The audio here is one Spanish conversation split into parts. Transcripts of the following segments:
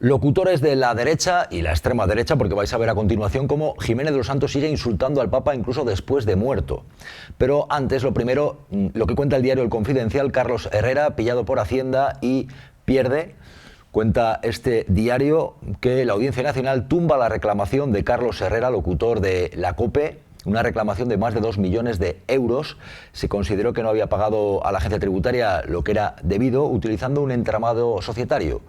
Locutores de la derecha y la extrema derecha, porque vais a ver a continuación cómo Jiménez de los Santos sigue insultando al Papa incluso después de muerto. Pero antes, lo primero, lo que cuenta el diario El Confidencial, Carlos Herrera, pillado por Hacienda y pierde. Cuenta este diario que la Audiencia Nacional tumba la reclamación de Carlos Herrera, locutor de la COPE, una reclamación de más de 2 millones de euros. Se consideró que no había pagado a la agencia tributaria lo que era debido, utilizando un entramado societario.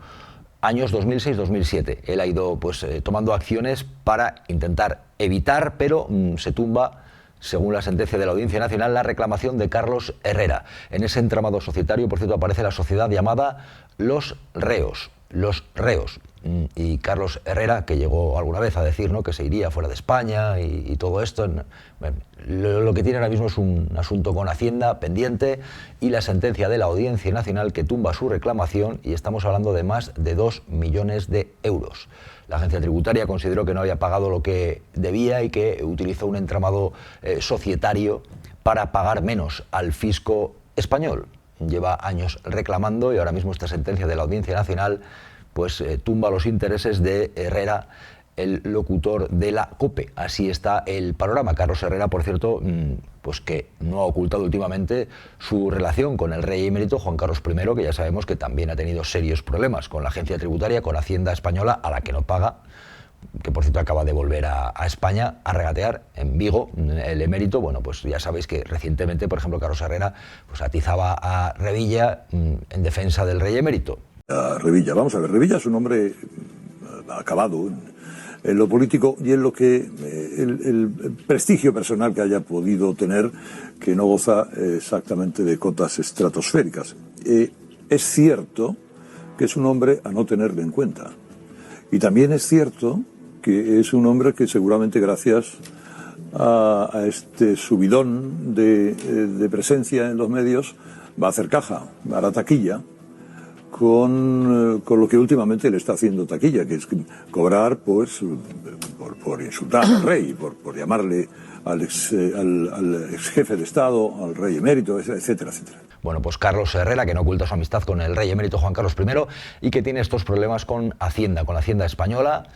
Años 2006-2007. Él ha ido tomando acciones para intentar evitar, pero se tumba, según la sentencia de la Audiencia Nacional, la reclamación de Carlos Herrera. En ese entramado societario, por cierto, aparece la sociedad llamada Los Reos. Los Reos. Y Carlos Herrera, que llegó alguna vez a decir, ¿no?, que se iría fuera de España y todo esto, lo que tiene ahora mismo es un asunto con Hacienda pendiente y la sentencia de la Audiencia Nacional que tumba su reclamación, y estamos hablando de más de 2 millones de euros. La agencia tributaria consideró que no había pagado lo que debía y que utilizó un entramado societario para pagar menos al fisco español. Lleva años reclamando y ahora mismo esta sentencia de la Audiencia Nacional tumba los intereses de Herrera, el locutor de la COPE. Así está el panorama. Carlos Herrera, por cierto, que no ha ocultado últimamente su relación con el rey emérito Juan Carlos I, que ya sabemos que también ha tenido serios problemas con la agencia tributaria, con Hacienda española, a la que no paga, que por cierto acaba de volver a España a regatear en Vigo. El emérito, ya sabéis que recientemente, por ejemplo, Carlos Herrera atizaba a Revilla en defensa del rey emérito. Revilla, vamos a ver, Revilla es un hombre acabado en lo político y en lo que el prestigio personal que haya podido tener, que no goza exactamente de cotas estratosféricas. Es cierto que es un hombre a no tenerle en cuenta. Y también es cierto que es un hombre que seguramente gracias a este subidón de presencia en los medios va a hacer caja, hará taquilla con lo que últimamente le está haciendo taquilla, que es cobrar por insultar al rey, por llamarle al ex jefe de Estado, al rey emérito, etcétera, etcétera. Bueno, pues Carlos Herrera, que no oculta su amistad con el rey emérito Juan Carlos I y que tiene estos problemas con la Hacienda española,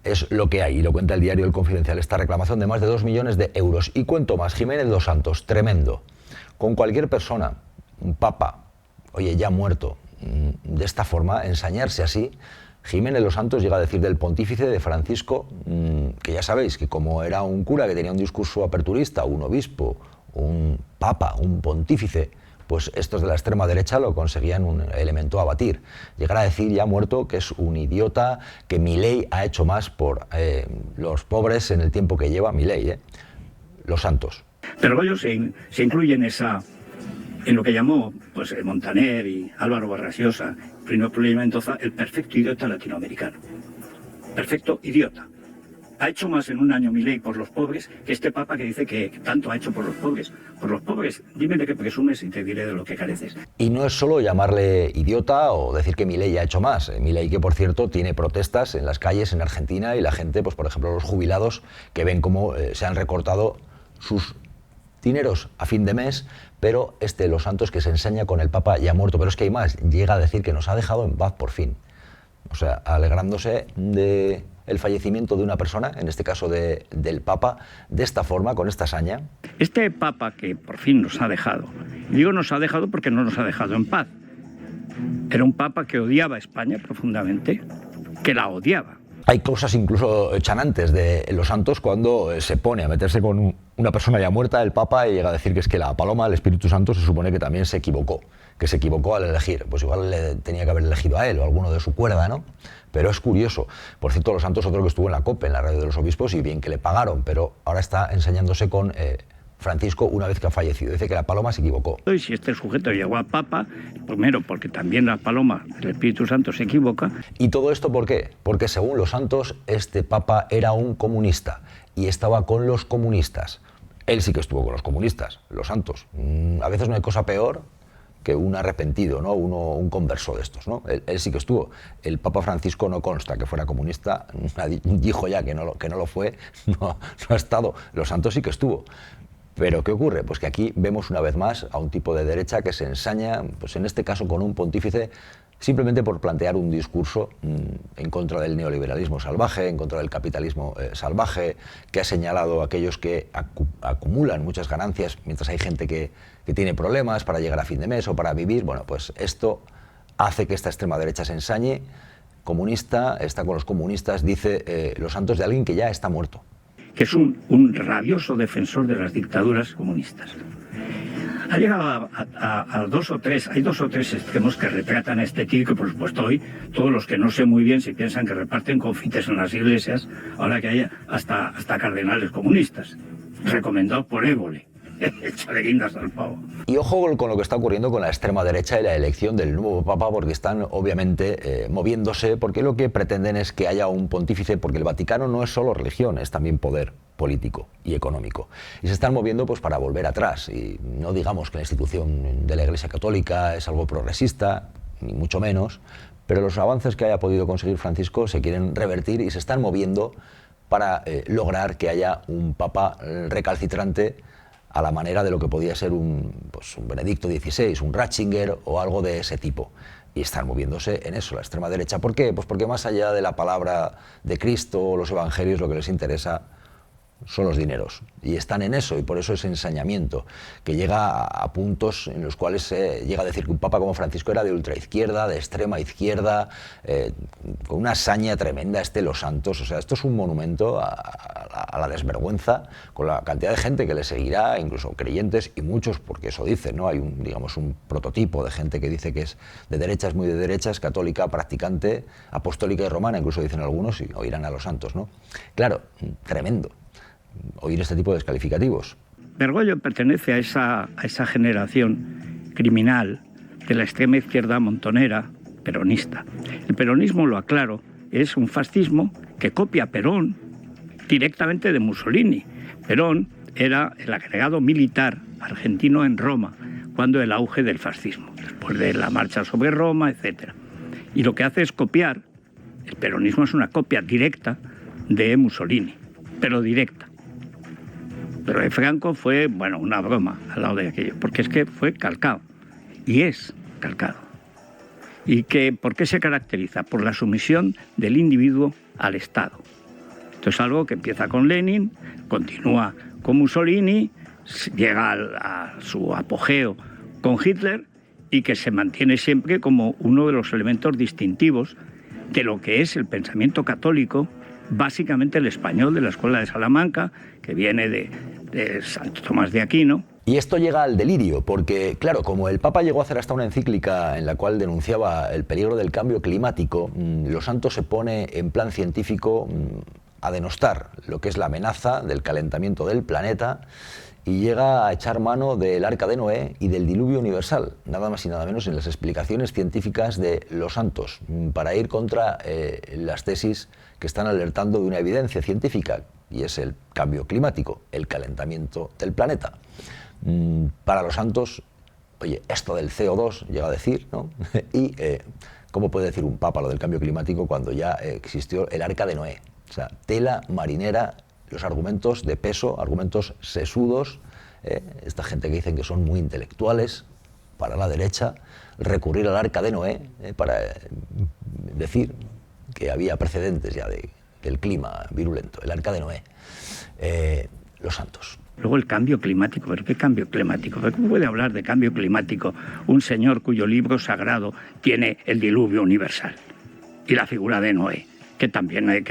es lo que hay, y lo cuenta el diario El Confidencial, esta reclamación de más de 2 millones de euros. Y cuento más, Jiménez de los Santos, tremendo. Con cualquier persona, un papa, ya muerto, de esta forma, ensañarse así, Jiménez de los Santos llega a decir del pontífice de Francisco, que ya sabéis que como era un cura que tenía un discurso aperturista, un obispo, un papa, un pontífice, pues estos de la extrema derecha lo conseguían un elemento a batir. Llegar a decir, ya muerto, que es un idiota, que Milei ha hecho más por los pobres en el tiempo que lleva Milei, los Santos. Pero Goyo se incluye en lo que llamó Montaner y Álvaro Vargas-Llosa, Plinio Mendoza, el perfecto idiota latinoamericano. Perfecto idiota. Ha hecho más en un año Milei por los pobres que este papa que dice que tanto ha hecho por los pobres. Por los pobres, dime de qué presumes y te diré de lo que careces. Y no es solo llamarle idiota o decir que Milei ha hecho más. Milei, que por cierto tiene protestas en las calles en Argentina, y la gente, por ejemplo los jubilados, que ven cómo se han recortado sus dineros a fin de mes, pero Los Santos, que se ensaña con el Papa ya muerto. Pero es que hay más, llega a decir que nos ha dejado en paz por fin. O sea, alegrándose de el fallecimiento de una persona, en este caso del Papa, de esta forma, con esta hazaña. Este Papa que por fin nos ha dejado, digo nos ha dejado porque no nos ha dejado en paz. Era un Papa que odiaba a España profundamente, que la odiaba. Hay cosas incluso chanantes de Los Santos cuando se pone a meterse con una persona ya muerta, el Papa, y llega a decir que es que la paloma, el Espíritu Santo, se supone que también se equivocó, al elegir. Pues igual le tenía que haber elegido a él o a alguno de su cuerda, ¿no? Pero es curioso. Por cierto, Los Santos, otro que estuvo en la COPE, en la radio de los obispos, y bien que le pagaron, pero ahora está ensañándose con Francisco una vez que ha fallecido. Dice que la paloma se equivocó. Y si este sujeto llegó a Papa, primero porque también la paloma del Espíritu Santo se equivoca. ¿Y todo esto por qué? Porque según Los Santos, este Papa era un comunista y estaba con los comunistas. Él sí que estuvo con los comunistas, Los Santos. A veces no hay cosa peor que un arrepentido, ¿no? Un converso de estos, ¿no? Él sí que estuvo. El Papa Francisco no consta que fuera comunista, dijo ya que no lo fue, no ha estado. Los Santos sí que estuvo. Pero ¿qué ocurre? Pues que aquí vemos una vez más a un tipo de derecha que se ensaña, en este caso con un pontífice simplemente por plantear un discurso en contra del neoliberalismo salvaje, en contra del capitalismo salvaje, que ha señalado a aquellos que acumulan muchas ganancias mientras hay gente que tiene problemas para llegar a fin de mes o para vivir. Bueno, pues esto hace que esta extrema derecha se ensañe, comunista, está con los comunistas, dice los santos de alguien que ya está muerto. Que es un rabioso defensor de las dictaduras comunistas. Ha llegado a dos o tres extremos que retratan a este tío, que por supuesto hoy todos los que no sé muy bien si piensan que reparten confites en las iglesias, ahora que hay hasta cardenales comunistas, recomendados por Évole. Échale guindas al pavo. Y ojo con lo que está ocurriendo con la extrema derecha y la elección del nuevo papa, porque están obviamente moviéndose, porque lo que pretenden es que haya un pontífice, porque el Vaticano no es solo religión, es también poder político y económico. Y se están moviendo pues para volver atrás. Y no digamos que la institución de la Iglesia Católica es algo progresista, ni mucho menos, pero los avances que haya podido conseguir Francisco se quieren revertir y se están moviendo para lograr que haya un papa recalcitrante a la manera de lo que podía ser un Benedicto XVI, un Ratzinger o algo de ese tipo. Y están moviéndose en eso, la extrema derecha. ¿Por qué? Pues porque más allá de la palabra de Cristo o los evangelios, lo que les interesa son los dineros. Y están en eso, y por eso ese ensañamiento, que llega a puntos en los cuales se llega a decir que un papa como Francisco era de ultraizquierda, de extrema izquierda, con una hazaña tremenda los santos. O sea, esto es un monumento a la desvergüenza, con la cantidad de gente que le seguirá, incluso creyentes, y muchos, porque eso dicen, ¿no? Hay un prototipo de gente que dice que es de derechas, muy de derechas, católica, practicante, apostólica y romana, incluso dicen algunos, y oirán a los santos, ¿no? Claro, tremendo oír este tipo de descalificativos. Bergoglio pertenece a esa generación criminal de la extrema izquierda montonera peronista. El peronismo, lo aclaro, es un fascismo que copia a Perón directamente de Mussolini. Perón era el agregado militar argentino en Roma, cuando el auge del fascismo, después de la marcha sobre Roma, etc. Y lo que hace es copiar. El peronismo es una copia directa de Mussolini, pero directa. Pero de Franco fue, bueno, una broma al lado de aquello, porque es que fue calcado, y es calcado. ¿Y por qué se caracteriza? Por la sumisión del individuo al Estado. Esto es algo que empieza con Lenin, continúa con Mussolini, llega a su apogeo con Hitler, y que se mantiene siempre como uno de los elementos distintivos de lo que es el pensamiento católico, básicamente el español de la Escuela de Salamanca, que viene de Santo Tomás de Aquino. Y esto llega al delirio, porque, claro, como el Papa llegó a hacer hasta una encíclica en la cual denunciaba el peligro del cambio climático, los santos se pone en plan científico a denostar lo que es la amenaza del calentamiento del planeta y llega a echar mano del Arca de Noé y del diluvio universal, nada más y nada menos en las explicaciones científicas de los santos, para ir contra las tesis que están alertando de una evidencia científica, y es el cambio climático, el calentamiento del planeta. Para los santos, oye, esto del CO2, llega a decir, ¿no? Y ¿cómo puede decir un papa lo del cambio climático cuando ya existió el Arca de Noé? O sea, tela marinera, los argumentos de peso, argumentos sesudos, esta gente que dicen que son muy intelectuales, para la derecha, recurrir al Arca de Noé para decir que había precedentes ya del clima virulento, el Arca de Noé, los santos. Luego el cambio climático, ¿pero qué cambio climático? ¿Cómo puede hablar de cambio climático un señor cuyo libro sagrado tiene el diluvio universal y la figura de Noé, que también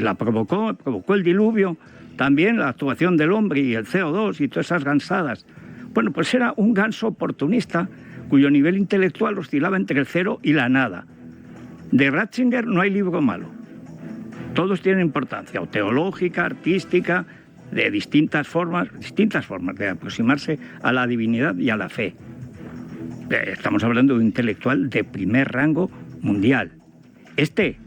la provocó el diluvio, también la actuación del hombre y el CO2 y todas esas gansadas? Bueno, pues era un ganso oportunista cuyo nivel intelectual oscilaba entre el cero y la nada. De Ratzinger no hay libro malo. Todos tienen importancia, o teológica, artística, de distintas formas de aproximarse a la divinidad y a la fe. Estamos hablando de un intelectual de primer rango mundial. Este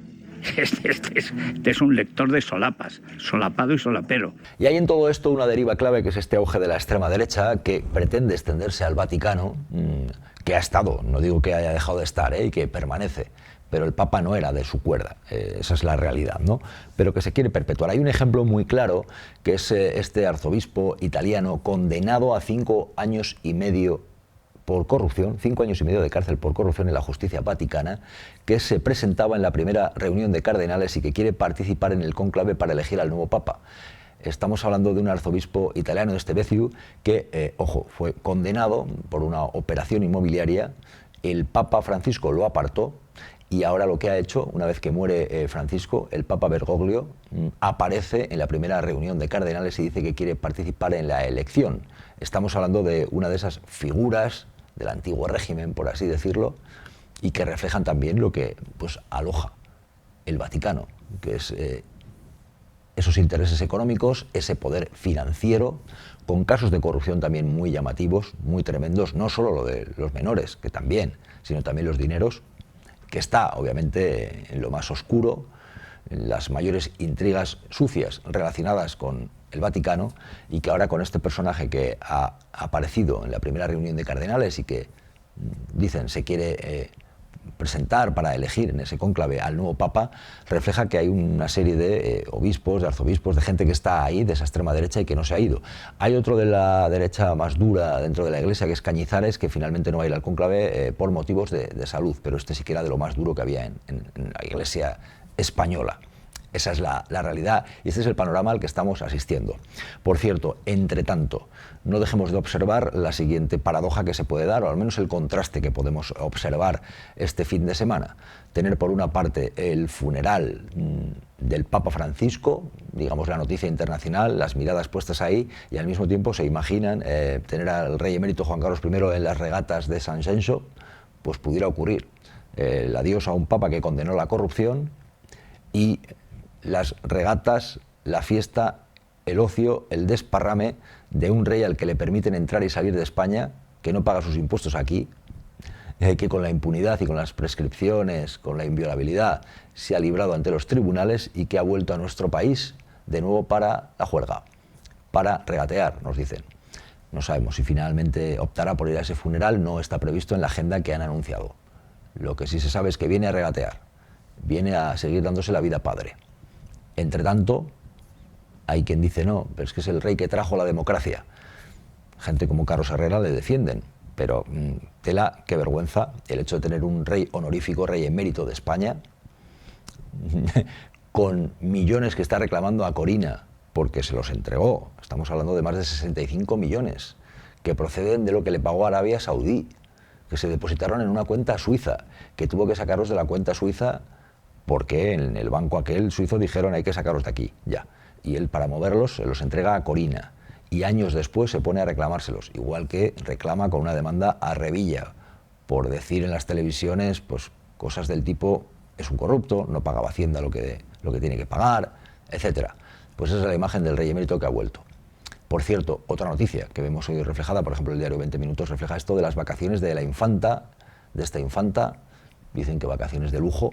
es un lector de solapas, solapado y solapero. Y hay en todo esto una deriva clave, que es este auge de la extrema derecha, que pretende extenderse al Vaticano, que ha estado, no digo que haya dejado de estar, y que permanece, pero el Papa no era de su cuerda, esa es la realidad, ¿no? Pero que se quiere perpetuar. Hay un ejemplo muy claro, que es este arzobispo italiano condenado a 5 años y medio por corrupción, 5 años y medio de cárcel por corrupción en la justicia vaticana, que se presentaba en la primera reunión de cardenales y que quiere participar en el cónclave para elegir al nuevo papa. Estamos hablando de un arzobispo italiano de Steveciu que, ojo, fue condenado por una operación inmobiliaria. El Papa Francisco lo apartó y ahora lo que ha hecho, una vez que muere Francisco, el Papa Bergoglio aparece en la primera reunión de cardenales y dice que quiere participar en la elección. Estamos hablando de una de esas figuras del antiguo régimen, por así decirlo, y que reflejan también lo que pues, aloja el Vaticano, que es esos intereses económicos, ese poder financiero, con casos de corrupción también muy llamativos, muy tremendos, no solo lo de los menores, que también, sino también los dineros, que está obviamente en lo más oscuro, en las mayores intrigas sucias relacionadas con el Vaticano, y que ahora con este personaje que ha aparecido en la primera reunión de cardenales y que dicen se quiere presentar para elegir en ese cónclave al nuevo Papa, refleja que hay una serie de obispos, de arzobispos, de gente que está ahí, de esa extrema derecha y que no se ha ido. Hay otro de la derecha más dura dentro de la Iglesia, que es Cañizares, que finalmente no va a ir al cónclave por motivos de salud, pero este sí que era de lo más duro que había en la Iglesia española. Esa es la realidad y este es el panorama al que estamos asistiendo. Por cierto, entre tanto, no dejemos de observar la siguiente paradoja que se puede dar, o al menos el contraste que podemos observar este fin de semana. Tener por una parte el funeral del Papa Francisco, digamos la noticia internacional, las miradas puestas ahí, y al mismo tiempo se imaginan tener al rey emérito Juan Carlos I en las regatas de San Censo, pues pudiera ocurrir el adiós a un papa que condenó la corrupción y las regatas, la fiesta, el ocio, el desparrame de un rey al que le permiten entrar y salir de España, que no paga sus impuestos aquí, que con la impunidad y con las prescripciones, con la inviolabilidad, se ha librado ante los tribunales y que ha vuelto a nuestro país de nuevo para la juerga, para regatear, nos dicen. No sabemos si finalmente optará por ir a ese funeral, no está previsto en la agenda que han anunciado. Lo que sí se sabe es que viene a regatear, viene a seguir dándose la vida padre. Entre tanto, hay quien dice no, pero es que es el rey que trajo la democracia. Gente como Carlos Herrera le defienden, pero tela, qué vergüenza el hecho de tener un rey honorífico, rey emérito de España, con millones que está reclamando a Corina porque se los entregó. Estamos hablando de más de 65 millones que proceden de lo que le pagó Arabia Saudí, que se depositaron en una cuenta suiza, que tuvo que sacarlos de la cuenta suiza porque en el banco aquel suizo dijeron hay que sacarlos de aquí, ya. Y él para moverlos se los entrega a Corina y años después se pone a reclamárselos, igual que reclama con una demanda a Revilla por decir en las televisiones pues cosas del tipo es un corrupto, no pagaba Hacienda lo que tiene que pagar, etcétera. Pues esa es la imagen del rey emérito que ha vuelto. Por cierto, otra noticia que vemos hoy reflejada, por ejemplo el diario 20 Minutos refleja esto de las vacaciones de la infanta, de esta infanta, dicen que vacaciones de lujo.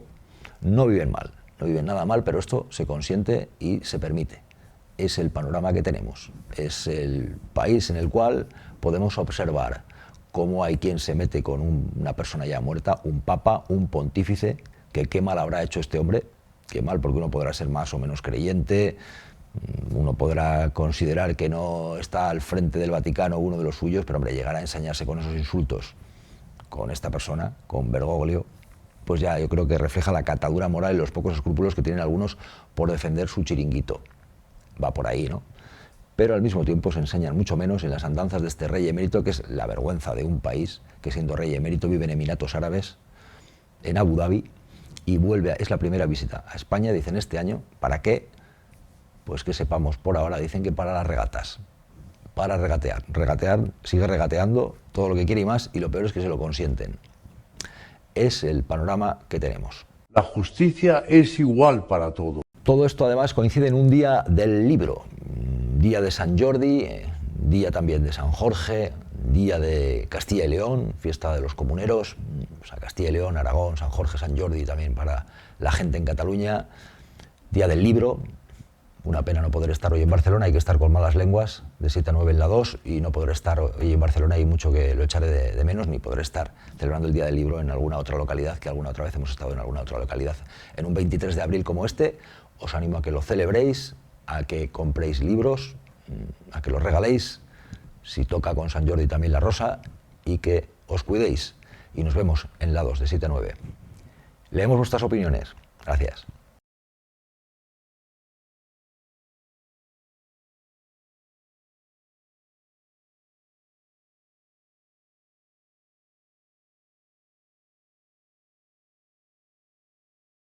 No viven mal, no viven nada mal, pero esto se consiente y se permite. Es el panorama que tenemos, es el país en el cual podemos observar cómo hay quien se mete con una persona ya muerta, un papa, un pontífice, que qué mal habrá hecho este hombre, qué mal, porque uno podrá ser más o menos creyente, uno podrá considerar que no está al frente del Vaticano uno de los suyos, pero hombre, llegar a ensañarse con esos insultos con esta persona, con Bergoglio, pues ya yo creo que refleja la catadura moral y los pocos escrúpulos que tienen algunos por defender su chiringuito. Va por ahí, ¿no? Pero al mismo tiempo se enseñan mucho menos en las andanzas de este rey emérito, que es la vergüenza de un país que siendo rey emérito vive en Emiratos Árabes, en Abu Dhabi, y es la primera visita a España, dicen este año. ¿Para qué? Pues que sepamos por ahora, dicen que para las regatas, para regatear. Regatear, sigue regateando todo lo que quiere y más, y lo peor es que se lo consienten. Es el panorama que tenemos. La justicia es igual para todos. Todo esto además coincide en un día del libro, día de San Jordi, día también de San Jorge, día de Castilla y León, fiesta de los comuneros, o sea, Castilla y León, Aragón, San Jorge, San Jordi también para la gente en Cataluña, día del libro. Una pena no poder estar hoy en Barcelona, hay que estar con malas lenguas, de 7 a 9 en la 2, y no poder estar hoy en Barcelona, hay mucho que lo echaré de menos, ni poder estar celebrando el Día del Libro en alguna otra localidad, que alguna otra vez hemos estado en alguna otra localidad. En un 23 de abril como este, os animo a que lo celebréis, a que compréis libros, a que los regaléis, si toca con San Jordi también la rosa, y que os cuidéis y nos vemos en Lados de 7 a 9. Leemos vuestras opiniones. Gracias.